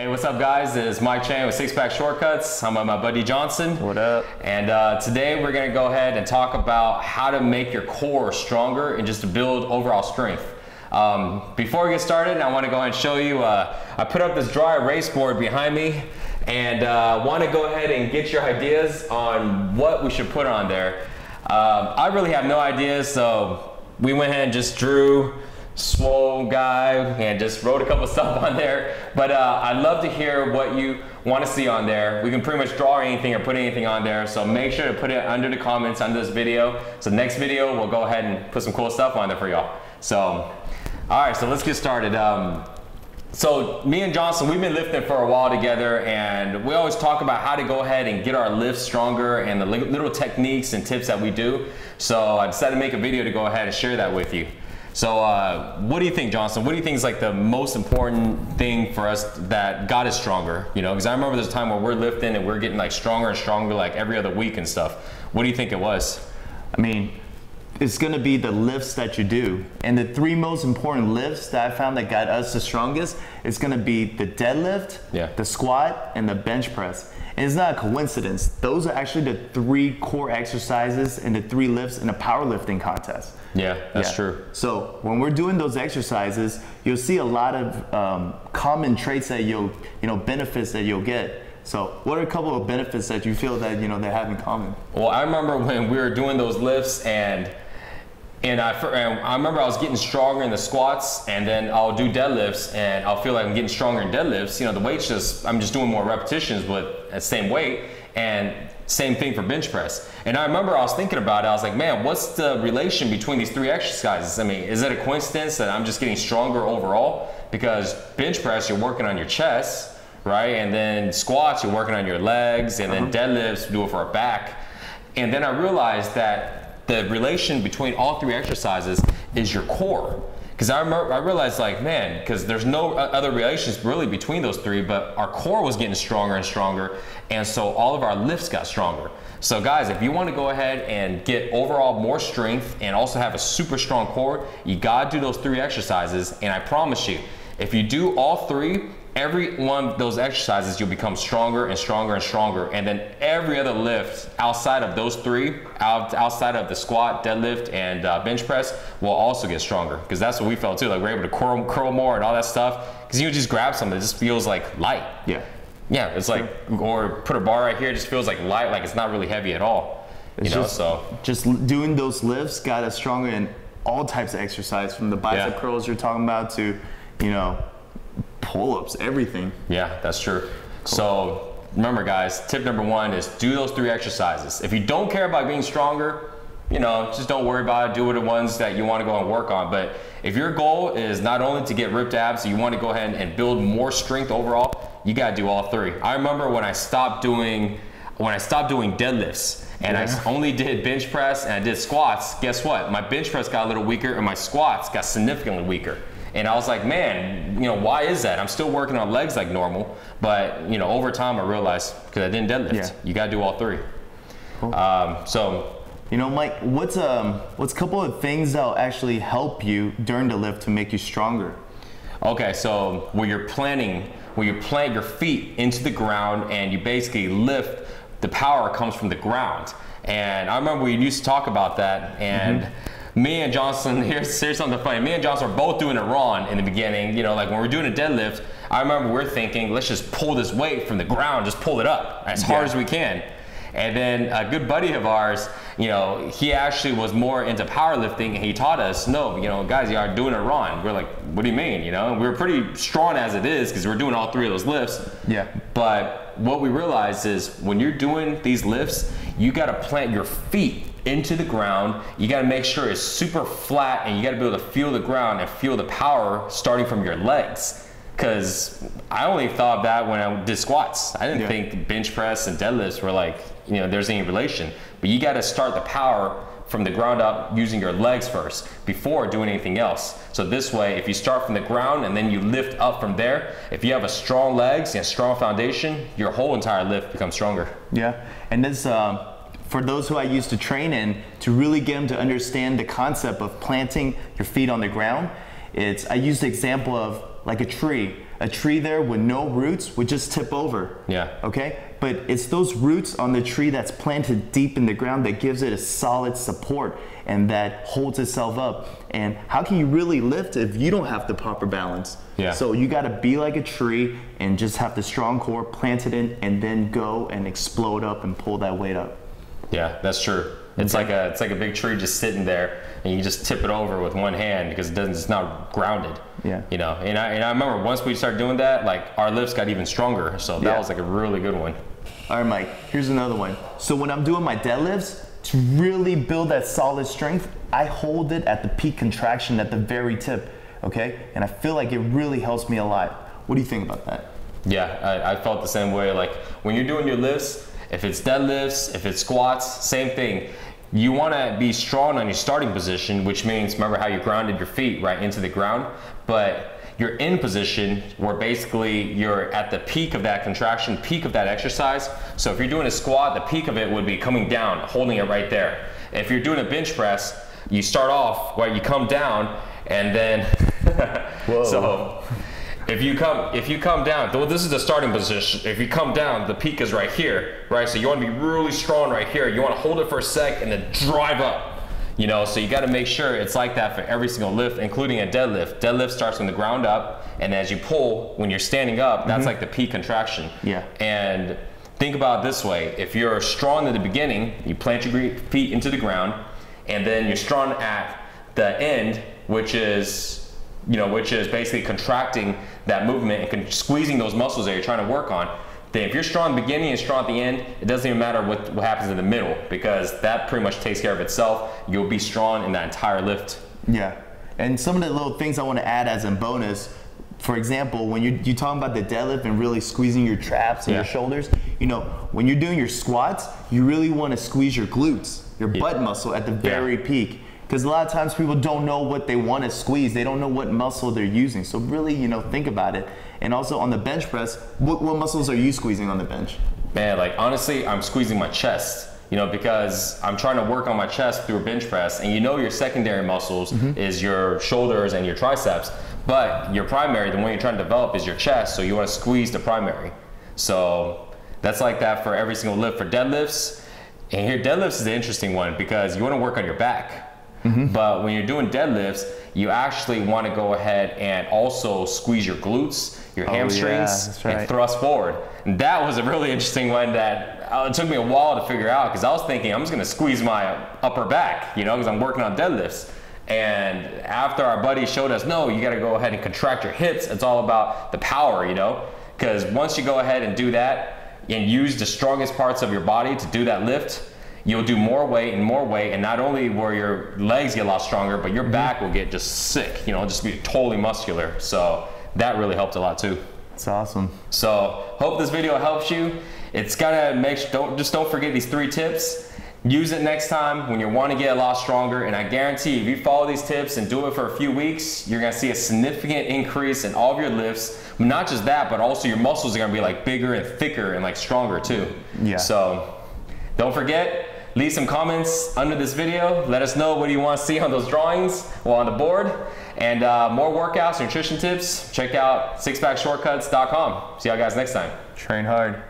Hey, what's up guys? It's Mike Chang with Sixpackshortcutters. I'm with my buddy Johnson. What up? And today we're gonna go ahead and talk about how to make your core stronger and just to build overall strength. Before we get started, I wanna go ahead and show you, I put up this dry erase board behind me and wanna go ahead and get your ideas on what we should put on there. I really have no ideas, so we went ahead and just drew swole guy and just wrote a couple stuff on there, but I'd love to hear what you want to see on there. We can pretty much draw anything or put anything on there, so make sure to put it under the comments under this video. So next video we'll go ahead and put some cool stuff on there for y'all. So alright, so let's get started. So me and Johnson, we've been lifting for a while together, and we always talk about how to go ahead and get our lifts stronger and the little techniques and tips that we do. So I decided to make a video to go ahead and share that with you. So what do you think, Johnson? What do you think is like the most important thing for us that got us stronger? You know, because I remember there's a time where we're lifting and we're getting like stronger and stronger like every other week and stuff. What do you think it was? I mean, it's gonna be the lifts that you do. And the three most important lifts that I found that got us the strongest is gonna be the deadlift, the squat, and the bench press. And it's not a coincidence. Those are actually the three core exercises and the three lifts in a powerlifting contest. Yeah, that's true. So when we're doing those exercises, you'll see a lot of common traits that benefits that you'll get. So what are a couple of benefits that you feel that, they have in common? Well, I remember when we were doing those lifts and I remember I was getting stronger in the squats, and then I'll do deadlifts and I'll feel like I'm getting stronger in deadlifts. The weight's I'm just doing more repetitions with the same weight, and same thing for bench press. And I remember I was thinking about it, I was like, man, what's the relation between these three exercises? I mean, is it a coincidence that I'm just getting stronger overall? Because bench press, you're working on your chest, right? And then squats, you're working on your legs, and then deadlifts, you do it for our back. And then I realized that the relation between all three exercises is your core. Because I realized, like, man, because there's no other relations really between those three, but our core was getting stronger and stronger, and so all of our lifts got stronger. So guys, if you want to go ahead and get overall more strength and also have a super strong core, you gotta do those three exercises. And I promise you, if you do all three, every one of those exercises, you'll become stronger and stronger and stronger. And then every other lift outside of those three, outside of the squat, deadlift, and bench press, will also get stronger. Because that's what we felt too. Like, we're able to curl more and all that stuff. Because you just grab something, it just feels like light. Yeah, it's like, or put a bar right here, it just feels like light, like it's not really heavy at all. Just doing those lifts got us stronger in all types of exercise, from the bicep curls you're talking about to, pull-ups, everything. Yeah, that's true. Cool. So remember guys, tip number one is do those three exercises. If you don't care about being stronger, just don't worry about it. Do the ones that you want to go and work on. But if your goal is not only to get ripped abs, you want to go ahead and build more strength overall, you got to do all three. I remember when I stopped doing deadlifts and I only did bench press and I did squats, guess what? My bench press got a little weaker and my squats got significantly weaker. And I was like, man, why is that? I'm still working on legs like normal, but over time I realized, because I didn't deadlift, you gotta do all three. Cool. Mike, what's a couple of things that'll actually help you during the lift to make you stronger? Okay, so where you plant your feet into the ground and you basically lift, the power comes from the ground. And I remember we used to talk about that, and me and Johnson, here's something funny. Me and Johnson are both doing it wrong in the beginning. Like when we're doing a deadlift, I remember we're thinking, let's just pull this weight from the ground, just pull it up as hard as we can. And then a good buddy of ours, he actually was more into powerlifting, and he taught us, no, guys, you are doing it wrong. We're like, what do you mean? We were pretty strong as it is because we're doing all three of those lifts. But what we realized is when you're doing these lifts, you got to plant your feet into the ground. You got to make sure it's super flat, and you got to be able to feel the ground and feel the power starting from your legs. Because I only thought of that when I did squats. I didn't think bench press and deadlifts were like, there's any relation. But you got to start the power from the ground up using your legs first before doing anything else. So this way, if you start from the ground and then you lift up from there, if you have a strong legs and a strong foundation, your whole entire lift becomes stronger. Yeah, and this for those who I used to train in, to really get them to understand the concept of planting your feet on the ground, I use the example of like a tree. a tree there with no roots would just tip over. Yeah. Okay? But it's those roots on the tree that's planted deep in the ground that gives it a solid support and that holds itself up. And how can you really lift if you don't have the proper balance? Yeah. So you got to be like a tree and just have the strong core, plant it in, and then go and explode up and pull that weight up. Yeah, that's true. It's like a big tree just sitting there, and you just tip it over with one hand because it's not grounded. Yeah. You know, and I remember once we started doing that, like our lifts got even stronger. So that was like a really good one. All right, Mike, here's another one. So when I'm doing my deadlifts, to really build that solid strength, I hold it at the peak contraction at the very tip, okay? And I feel like it really helps me a lot. What do you think about that? Yeah, I felt the same way. Like when you're doing your lifts, if it's deadlifts, if it's squats, same thing. You want to be strong on your starting position, which means, remember how you grounded your feet right into the ground, but you're in position where basically you're at the peak of that contraction, peak of that exercise. So if you're doing a squat, the peak of it would be coming down, holding it right there. If you're doing a bench press, you start off where you come down and then, so if you come down, well, this is the starting position. If you come down, the peak is right here, right? So you want to be really strong right here. You want to hold it for a sec and then drive up. You know, so you got to make sure it's like that for every single lift, including a deadlift. Deadlift starts from the ground up, and as you pull, when you're standing up, that's like the peak contraction. Yeah. And think about it this way: if you're strong in the beginning, you plant your feet into the ground, and then you're strong at the end, which is basically contracting that movement and squeezing those muscles that you're trying to work on. Then if you're strong at the beginning and strong at the end, it doesn't even matter what happens in the middle, because that pretty much takes care of itself. You'll be strong in that entire lift. Yeah, and some of the little things I want to add as a bonus, for example, when you're talking about the deadlift and really squeezing your traps and your shoulders, you know, when you're doing your squats, you really want to squeeze your glutes, your butt muscle at the very peak. Because a lot of times people don't know what they want to squeeze. They don't know what muscle they're using. So really, you know, think about it. And also on the bench press, what muscles are you squeezing on the bench? Man, like honestly, I'm squeezing my chest, you know, because I'm trying to work on my chest through a bench press. And you know your secondary muscles is your shoulders and your triceps, but your primary, the one you're trying to develop, is your chest. So you want to squeeze the primary. So that's like that for every single lift. For deadlifts, and here deadlifts is the interesting one because you want to work on your back. But when you're doing deadlifts, you actually want to go ahead and also squeeze your glutes, your hamstrings, and thrust forward. And that was a really interesting one that it took me a while to figure out, because I was thinking I'm just going to squeeze my upper back, you know, because I'm working on deadlifts. And after our buddy showed us, no, you got to go ahead and contract your hips. It's all about the power, you know, because once you go ahead and do that and use the strongest parts of your body to do that lift, you'll do more weight, and not only will your legs get a lot stronger, but your back will get just sick, you know, just be totally muscular. So that really helped a lot too. That's awesome. So hope this video helps you. It's gotta make sure, don't forget these 3 tips. Use it next time when you want to get a lot stronger, and I guarantee if you follow these tips and do it for a few weeks, you're gonna see a significant increase in all of your lifts. Not just that, but also your muscles are gonna be like bigger and thicker and like stronger too. Yeah. So don't forget, leave some comments under this video. Let us know what you want to see on those drawings or on the board. And more workouts, nutrition tips, check out SixPackShortcutters.com. See y'all guys next time. Train hard.